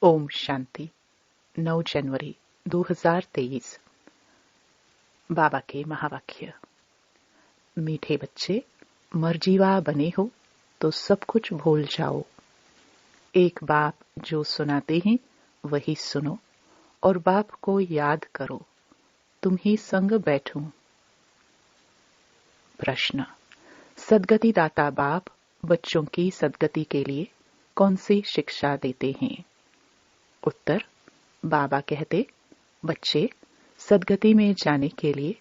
ओम शांति। 9 जनवरी 2023। बाबा के महावाक्य। मीठे बच्चे, मर्जीवा बने हो तो सब कुछ भूल जाओ। एक बाप जो सुनाते हैं वही सुनो और बाप को याद करो। तुम ही संग बैठो। प्रश्न। सद्गति दाता बाप बच्चों की सद्गति के लिए कौन सी शिक्षा देते हैं? उत्तर। बाबा कहते, बच्चे, सद्गति में जाने के लिए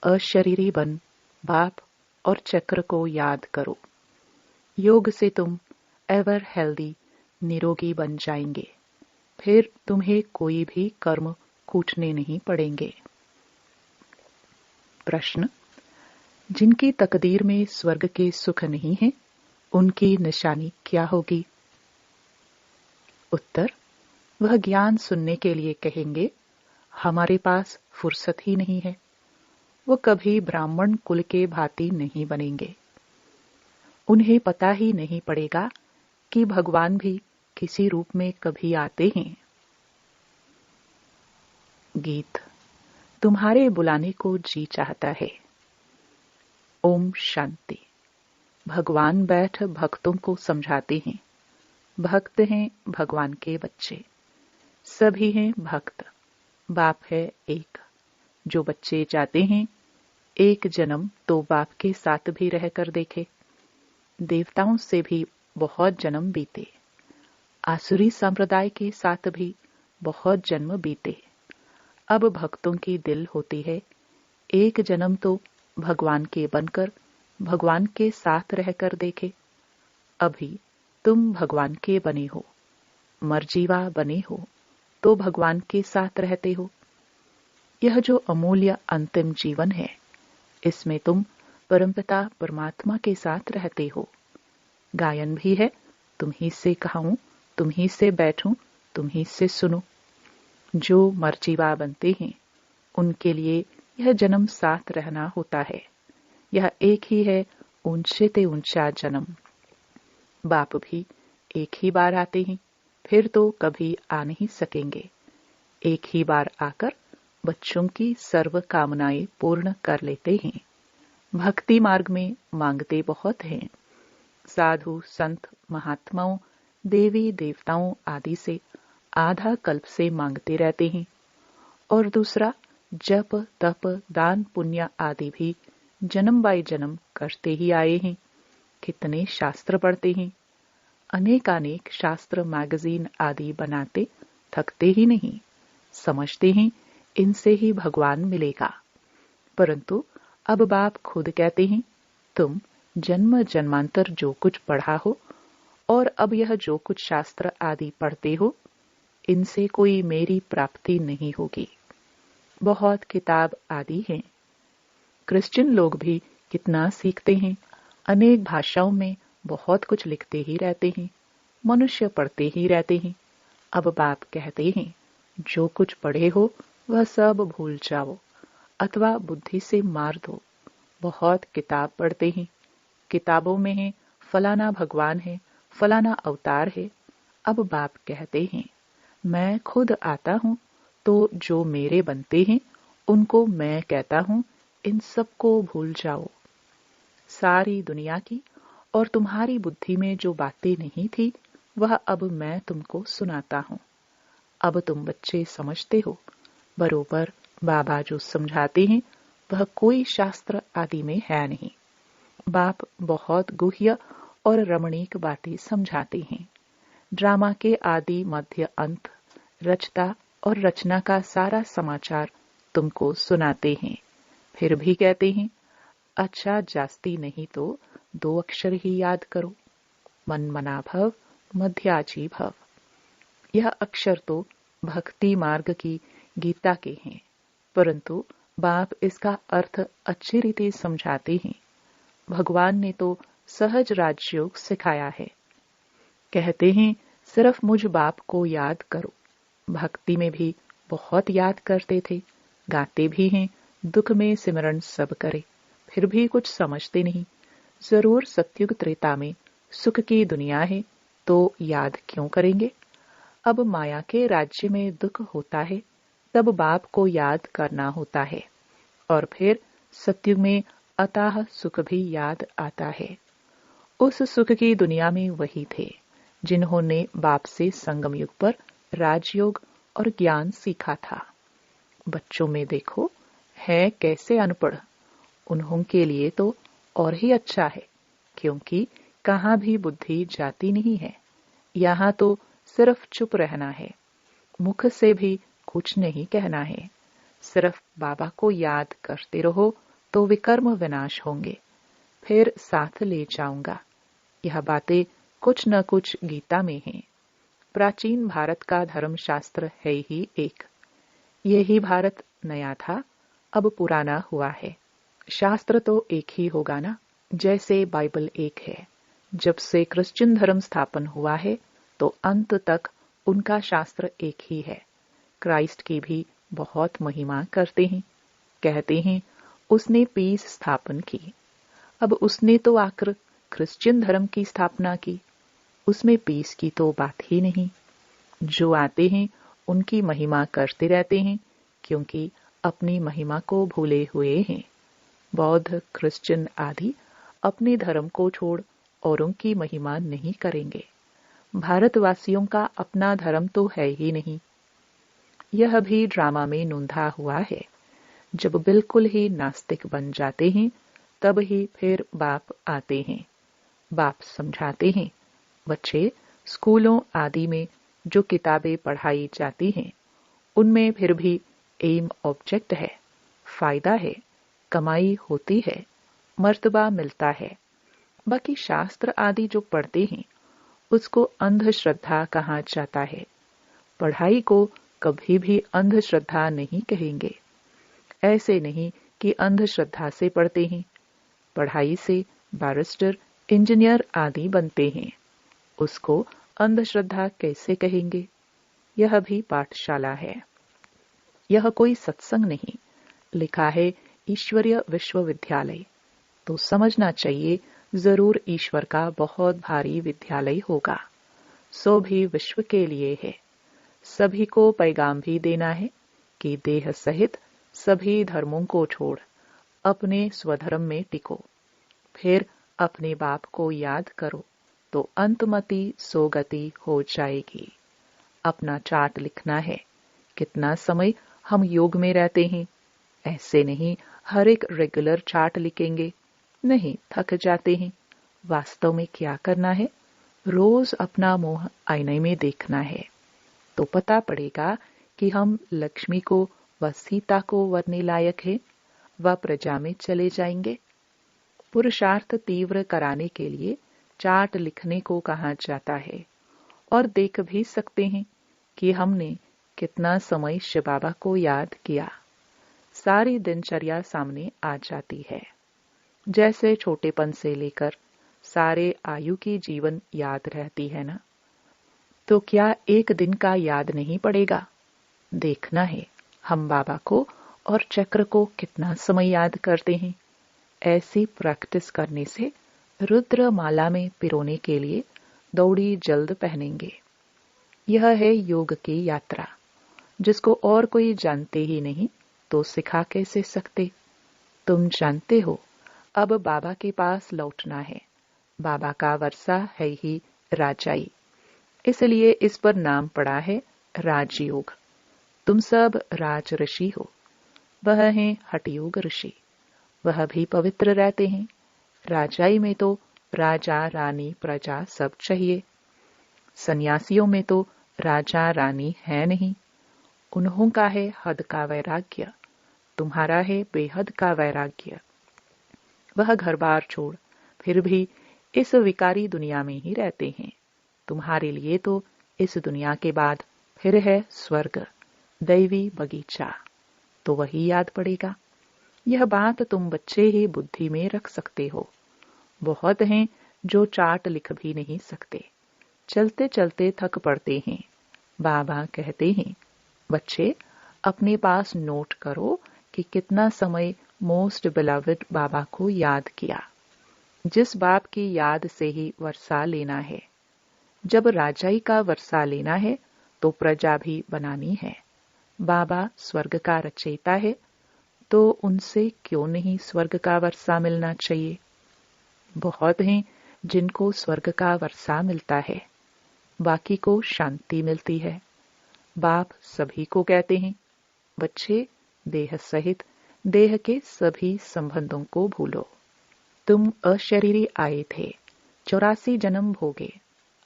अशरीरी बन बाप और चक्र को याद करो। योग से तुम एवर हेल्दी निरोगी बन जाएंगे। फिर तुम्हें कोई भी कर्म कूटने नहीं पड़ेंगे। प्रश्न। जिनकी तकदीर में स्वर्ग के सुख नहीं है, उनकी निशानी क्या होगी? उत्तर। वह ज्ञान सुनने के लिए कहेंगे, हमारे पास फुर्सत ही नहीं है। वो कभी ब्राह्मण कुल के भांति नहीं बनेंगे। उन्हें पता ही नहीं पड़ेगा कि भगवान भी किसी रूप में कभी आते हैं। गीत। तुम्हारे बुलाने को जी चाहता है। ओम शांति। भगवान बैठ भक्तों को समझाते हैं। भक्त हैं भगवान के बच्चे। सभी हैं भक्त। बाप है एक। जो बच्चे चाहते हैं एक जन्म तो बाप के साथ भी रहकर देखे। देवताओं से भी बहुत जन्म बीते। आसुरी संप्रदाय के साथ भी बहुत जन्म बीते। अब भक्तों की दिल होती है एक जन्म तो भगवान के बनकर भगवान के साथ रहकर देखे। अभी तुम भगवान के बने हो, मर्जीवा बने हो तो भगवान के साथ रहते हो। यह जो अमूल्य अंतिम जीवन है, इसमें तुम परमपिता परमात्मा के साथ रहते हो। गायन भी है, तुम ही से कहूं, तुम ही से बैठूं, तुम ही से सुनो। जो मर्जीवा बनते हैं उनके लिए यह जन्म साथ रहना होता है। यह एक ही है ऊंचे ते ऊंचा जन्म। बाप भी एक ही बार आते हैं, फिर तो कभी आ नहीं सकेंगे। एक ही बार आकर बच्चों की सर्व कामनाएं पूर्ण कर लेते हैं। भक्ति मार्ग में मांगते बहुत हैं। साधु संत महात्माओं देवी देवताओं आदि से आधा कल्प से मांगते रहते हैं। और दूसरा जप तप दान पुण्य आदि भी जन्म बाय जन्म करते ही आए हैं। कितने शास्त्र पढ़ते हैं। अनेकानेक शास्त्र मैगजीन आदि बनाते थकते ही नहीं। समझते हैं इनसे ही भगवान मिलेगा। परंतु अब बाप खुद कहते हैं, तुम जन्म जन्मांतर जो कुछ पढ़ा हो और अब यह जो कुछ शास्त्र आदि पढ़ते हो, इनसे कोई मेरी प्राप्ति नहीं होगी। बहुत किताब आदि हैं। क्रिश्चियन लोग भी कितना सीखते हैं। अनेक भाषाओं में बहुत कुछ लिखते ही रहते हैं। मनुष्य पढ़ते ही रहते हैं। अब बाप कहते हैं, जो कुछ पढ़े हो वह सब भूल जाओ अथवा बुद्धि से मार दो। बहुत किताब पढ़ते हैं। किताबों में है फलाना भगवान है, फलाना अवतार है। अब बाप कहते हैं, मैं खुद आता हूं तो जो मेरे बनते हैं उनको मैं कहता हूं, इन सब को भूल जाओ। सारी दुनिया की और तुम्हारी बुद्धि में जो बातें नहीं थी वह अब मैं तुमको सुनाता हूं। अब तुम बच्चे समझते हो। बरोबर बाबा जो समझाते हैं वह कोई शास्त्र आदि में है नहीं। बाप बहुत गुह्य और रमणीक बातें समझाते हैं। ड्रामा के आदि मध्य अंत रचता और रचना का सारा समाचार तुमको सुनाते हैं। फिर भी कहते हैं, अच्छा जास्ती नहीं तो 2 अक्षर ही याद करो, मन मना भव मध्याजी भव। यह अक्षर तो भक्ति मार्ग की गीता के हैं, परंतु बाप इसका अर्थ अच्छी रीति समझाते हैं। भगवान ने तो सहज राजयोग सिखाया है। कहते हैं, सिर्फ मुझ बाप को याद करो। भक्ति में भी बहुत याद करते थे। गाते भी हैं, दुख में सिमरन सब करे। फिर भी कुछ समझते नहीं। जरूर सत्युग त्रेता में सुख की दुनिया है तो याद क्यों करेंगे? अब माया के राज्य में दुख होता है तब बाप को याद करना होता है, और फिर सत्युग में अथाह सुख भी याद आता है। उस सुख की दुनिया में वही थे जिन्होंने बाप से संगम युग पर राजयोग और ज्ञान सीखा था। बच्चों में देखो, है कैसे अनपढ़, उन्हों के लिए तो और ही अच्छा है, क्योंकि कहाँ भी बुद्धि जाती नहीं है। यहाँ तो सिर्फ चुप रहना है, मुख से भी कुछ नहीं कहना है। सिर्फ बाबा को याद करते रहो तो विकर्म विनाश होंगे। फिर साथ ले जाऊंगा। यह बातें कुछ न कुछ गीता में हैं। प्राचीन भारत का धर्मशास्त्र है ही एक। यही भारत नया था, अब पुराना हुआ है। शास्त्र तो एक ही होगा ना, जैसे बाइबल एक है। जब से क्रिश्चियन धर्म स्थापन हुआ है तो अंत तक उनका शास्त्र एक ही है। क्राइस्ट की भी बहुत महिमा करते हैं, कहते हैं उसने पीस स्थापन की। अब उसने तो आकर क्रिश्चियन धर्म की स्थापना की, उसमें पीस की तो बात ही नहीं। जो आते हैं उनकी महिमा करते रहते हैं, क्योंकि अपनी महिमा को भूले हुए हैं। बौद्ध, क्रिश्चियन आदि अपने धर्म को छोड़ औरों की महिमा नहीं करेंगे। भारतवासियों का अपना धर्म तो है ही नहीं। यह भी ड्रामा में नोंधा हुआ है। जब बिल्कुल ही नास्तिक बन जाते हैं तब ही फिर बाप आते हैं। बाप समझाते हैं, बच्चे स्कूलों आदि में जो किताबें पढ़ाई जाती हैं उनमें फिर भी एम ऑब्जेक्ट है, फायदा है, कमाई होती है, मर्तबा मिलता है। बाकी शास्त्र आदि जो पढ़ते हैं उसको अंधश्रद्धा कहा जाता है। पढ़ाई को कभी भी अंधश्रद्धा नहीं कहेंगे। ऐसे नहीं कि अंधश्रद्धा से पढ़ते हैं। पढ़ाई से बैरिस्टर, इंजीनियर आदि बनते हैं, उसको अंधश्रद्धा कैसे कहेंगे? यह भी पाठशाला है, यह कोई सत्संग नहीं। लिखा है ईश्वरीय विश्वविद्यालय, तो समझना चाहिए जरूर ईश्वर का बहुत भारी विद्यालय होगा। सो भी विश्व के लिए है। सभी को पैगाम भी देना है कि देह सहित सभी धर्मों को छोड़ अपने स्वधर्म में टिको। फिर अपने बाप को याद करो तो अंतमति सोगति हो जाएगी। अपना चार्ट लिखना है, कितना समय हम योग में रहते हैं। ऐसे नहीं हर एक रेगुलर चार्ट लिखेंगे, नहीं, थक जाते हैं। वास्तव में क्या करना है? रोज अपना मुंह आईने में देखना है, तो पता पड़ेगा कि हम लक्ष्मी को व सीता को वरने लायक है, व प्रजा में चले जाएंगे। पुरुषार्थ तीव्र कराने के लिए चार्ट लिखने को कहा जाता है, और देख भी सकते हैं कि हमने कितना समय शिव बाबा को याद किया। सारी दिनचर्या सामने आ जाती है। जैसे छोटेपन से लेकर सारे आयु की जीवन याद रहती है ना, तो क्या एक दिन का याद नहीं पड़ेगा? देखना है हम बाबा को और चक्र को कितना समय याद करते हैं। ऐसी प्रैक्टिस करने से रुद्र माला में पिरोने के लिए दौड़ी जल्द पहनेंगे। यह है योग की यात्रा, जिसको और कोई जानते ही नहीं तो सिखा कैसे सकते? तुम जानते हो, अब बाबा के पास लौटना है। बाबा का वर्षा है ही राजाई, इसलिए इस पर नाम पड़ा है राजयोग। तुम सब राज ऋषि हो, वह हैं हठयोग ऋषि। वह भी पवित्र रहते हैं। राजाई में तो राजा, रानी, प्रजा सब चाहिए। सन्यासियों में तो राजा रानी है नहीं। उन्हों का है हद का वैराग्य, तुम्हारा है बेहद का वैराग्य। वह घर बार छोड़ फिर भी इस विकारी दुनिया में ही रहते हैं। तुम्हारे लिए तो इस दुनिया के बाद फिर है स्वर्ग, दैवी बगीचा, तो वही याद पड़ेगा। यह बात तुम बच्चे ही बुद्धि में रख सकते हो। बहुत हैं जो चार्ट लिख भी नहीं सकते, चलते चलते थक पड़ते हैं। बाबा कहते हैं, बच्चे अपने पास नोट करो कि कितना समय मोस्ट बिलवड बाबा को याद किया। जिस बाप की याद से ही वर्षा लेना है। जब राजाई का वर्षा लेना है तो प्रजा भी बनानी है। बाबा स्वर्ग का रचयिता है, तो उनसे क्यों नहीं स्वर्ग का वर्षा मिलना चाहिए। बहुत हैं जिनको स्वर्ग का वर्षा मिलता है, बाकी को शांति मिलती है। बाप सभी को कहते हैं, बच्चे देह सहित देह के सभी संबंधों को भूलो। तुम अशरीरी आए थे, 84 जन्म भोगे,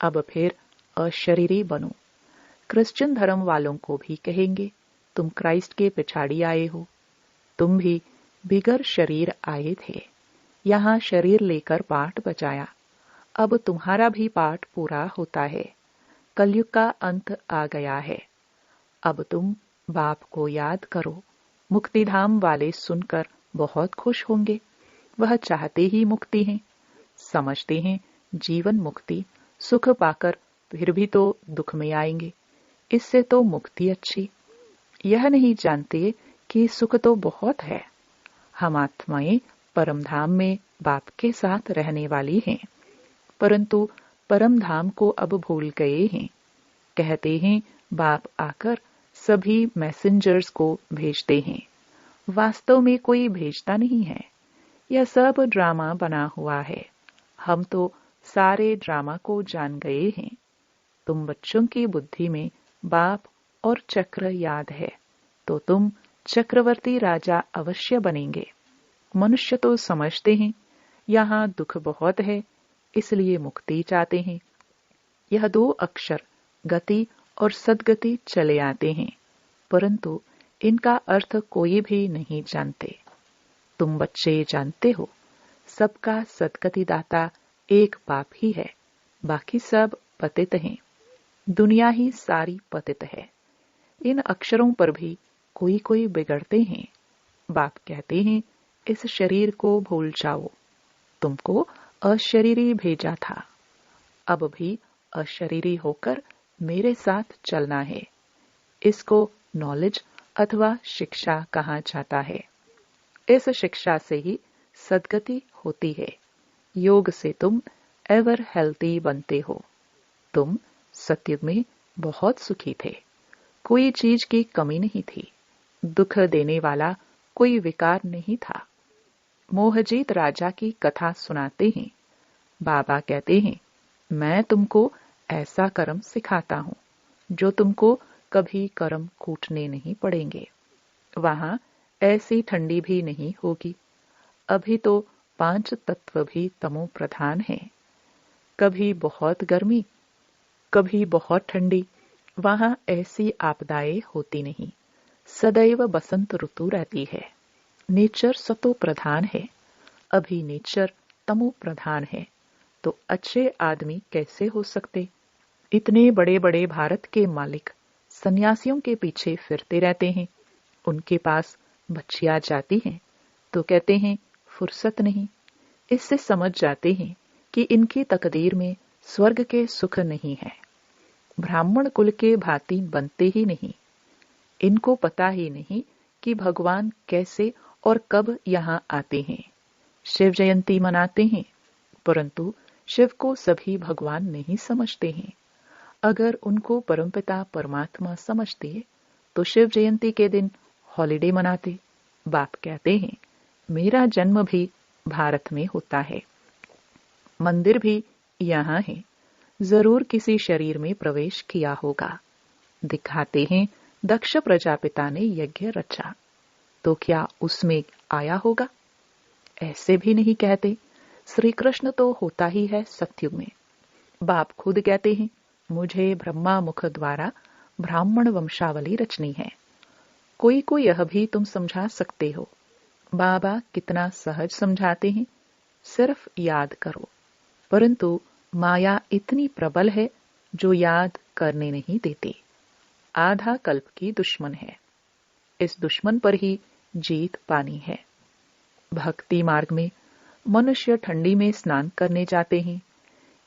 अब फिर अशरीरी बनो। क्रिश्चियन धर्म वालों को भी कहेंगे, तुम क्राइस्ट के पिछाड़ी आए हो। तुम भी बिगर शरीर आए थे, यहाँ शरीर लेकर पाठ बजाया। अब तुम्हारा भी पाठ पूरा होता है। कलयुग का अंत आ गया है। अब तुम बाप को याद करो। मुक्तिधाम वाले सुनकर बहुत खुश होंगे। वह चाहते ही मुक्ति हैं, समझते हैं जीवन मुक्ति, सुख पाकर फिर भी तो दुख में आएंगे, इससे तो मुक्ति अच्छी। यह नहीं जानते कि सुख तो बहुत है। हम आत्माएं परम धाम में बाप के साथ रहने वाली हैं, परंतु परम धाम को अब भूल गए हैं। कहते हैं बाप आकर सभी मैसेंजर्स को भेजते हैं, वास्तव में कोई भेजता नहीं है। यह सब ड्रामा बना हुआ है। हम तो सारे ड्रामा को जान गए हैं। तुम बच्चों की बुद्धि में बाप और चक्र याद है, तो तुम चक्रवर्ती राजा अवश्य बनेंगे। मनुष्य तो समझते हैं यहाँ दुख बहुत है, इसलिए मुक्ति चाहते हैं। यह 2 अक्षर गति और सद्गति चले आते हैं, परंतु इनका अर्थ कोई भी नहीं जानते। तुम बच्चे जानते हो, सबका सद्गति दाता एक बाप ही है, बाकी सब पतित हैं। दुनिया ही सारी पतित है। इन अक्षरों पर भी कोई कोई बिगड़ते हैं। बाप कहते हैं इस शरीर को भूल जाओ, तुमको अशरीरी भेजा था, अब भी अशरीरी होकर मेरे साथ चलना है। इसको नॉलेज अथवा शिक्षा कहा जाता है। इस शिक्षा से ही सद्गति होती है। योग से तुम एवर हेल्थी बनते हो। तुम सत्युग में बहुत सुखी थे, कोई चीज की कमी नहीं थी, दुख देने वाला कोई विकार नहीं था। मोहजीत राजा की कथा सुनाते हैं। बाबा कहते हैं, मैं तुमको ऐसा कर्म सिखाता हूँ जो तुमको कभी कर्म कूटने नहीं पड़ेंगे। वहां ऐसी ठंडी भी नहीं होगी। अभी तो 5 तत्व भी तमो प्रधान है। कभी बहुत गर्मी, कभी बहुत ठंडी। वहां ऐसी आपदाएं होती नहीं। सदैव बसंत ऋतु रहती है। नेचर सतो प्रधान है। अभी नेचर तमो प्रधान है, तो अच्छे आदमी कैसे हो सकते। इतने बड़े बड़े भारत के मालिक सन्यासियों के पीछे फिरते रहते हैं। उनके पास बच्चियां जाती हैं तो कहते हैं फुर्सत नहीं। इससे समझ जाते हैं कि इनकी तकदीर में स्वर्ग के सुख नहीं है। ब्राह्मण कुल के भांति बनते ही नहीं। इनको पता ही नहीं कि भगवान कैसे और कब यहाँ आते हैं। शिव जयंती मनाते हैं, परंतु शिव को सभी भगवान नहीं समझते हैं। अगर उनको परमपिता परमात्मा समझते तो शिव जयंती के दिन हॉलिडे मनाते। बाप कहते हैं मेरा जन्म भी भारत में होता है, मंदिर भी यहाँ है, जरूर किसी शरीर में प्रवेश किया होगा। दिखाते हैं दक्ष प्रजापिता ने यज्ञ रचा, तो क्या उसमें आया होगा। ऐसे भी नहीं कहते। श्री कृष्ण तो होता ही है सत्युग में। बाप खुद कहते हैं मुझे ब्रह्मा मुख द्वारा ब्राह्मण वंशावली रचनी है। कोई को यह भी तुम समझा सकते हो। बाबा कितना सहज समझाते हैं, सिर्फ याद करो। परंतु माया इतनी प्रबल है जो याद करने नहीं देती। आधा कल्प की दुश्मन है। इस दुश्मन पर ही जीत पानी है। भक्ति मार्ग में मनुष्य ठंडी में स्नान करने जाते हैं,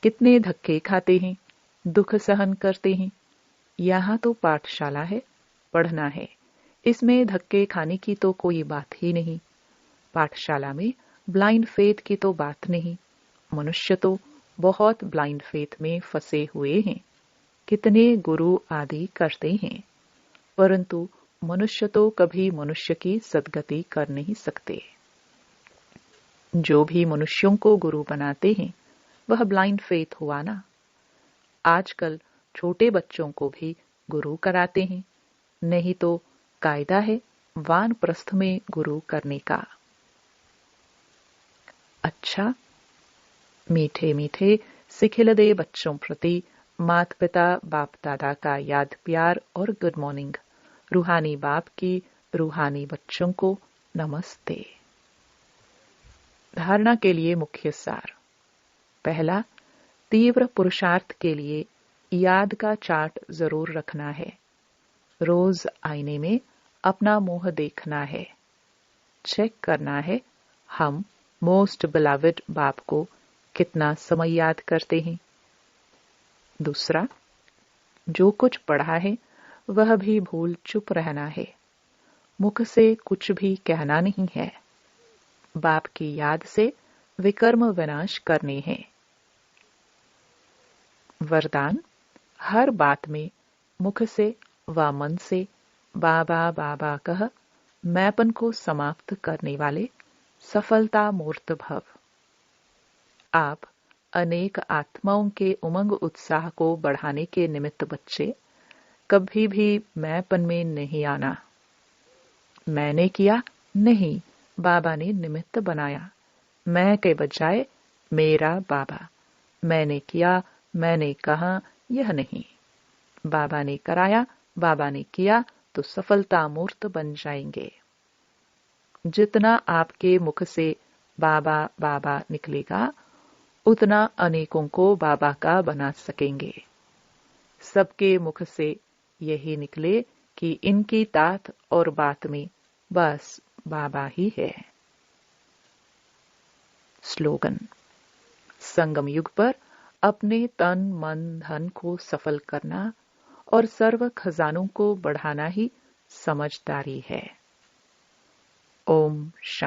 कितने धक्के खाते हैं, दुख सहन करते हैं। यहाँ तो पाठशाला है, पढ़ना है, इसमें धक्के खाने की तो कोई बात ही नहीं। पाठशाला में ब्लाइंड फेथ की तो बात नहीं। मनुष्य तो बहुत ब्लाइंड फेथ में फंसे हुए हैं। कितने गुरु आदि करते हैं, परंतु मनुष्य तो कभी मनुष्य की सद्गति कर नहीं सकते। जो भी मनुष्यों को गुरु बनाते हैं वह ब्लाइंड फेथ हुआ ना। आजकल छोटे बच्चों को भी गुरु कराते हैं, नहीं तो कायदा है वानप्रस्थ में गुरु करने का। अच्छा, मीठे मीठे सिखिलदे बच्चों प्रति माता पिता बाप दादा का याद प्यार और गुड मॉर्निंग। रूहानी बाप की रूहानी बच्चों को नमस्ते। धारणा के लिए मुख्य सार। पहला, तीव्र पुरुषार्थ के लिए याद का चार्ट जरूर रखना है। रोज आईने में अपना मुंह देखना है, चेक करना है हम मोस्ट बिलवड बाप को कितना समय याद करते हैं। दूसरा, जो कुछ पढ़ा है वह भी भूल चुप रहना है, मुख से कुछ भी कहना नहीं है। बाप की याद से विकर्म विनाश करने हैं। वरदान, हर बात में मुख से व मन से बाबा बाबा कह मैंपन को समाप्त करने वाले सफलता मूर्त भव। आप अनेक आत्माओं के उमंग उत्साह को बढ़ाने के निमित्त बच्चे कभी भी मैंपन में नहीं आना। मैंने किया नहीं, बाबा ने निमित्त बनाया। मैं के बजाय मेरा बाबा। मैंने किया, मैंने कहा, यह नहीं। बाबा ने कराया, बाबा ने किया तो सफलता मूर्त बन जाएंगे। जितना आपके मुख से बाबा बाबा निकलेगा उतना अनेकों को बाबा का बना सकेंगे। सबके मुख से यही निकले कि इनकी तात और बात में बस बाबा ही है। स्लोगन, संगम युग पर अपने तन मन धन को सफल करना और सर्व खजानों को बढ़ाना ही समझदारी है। ओम शांति।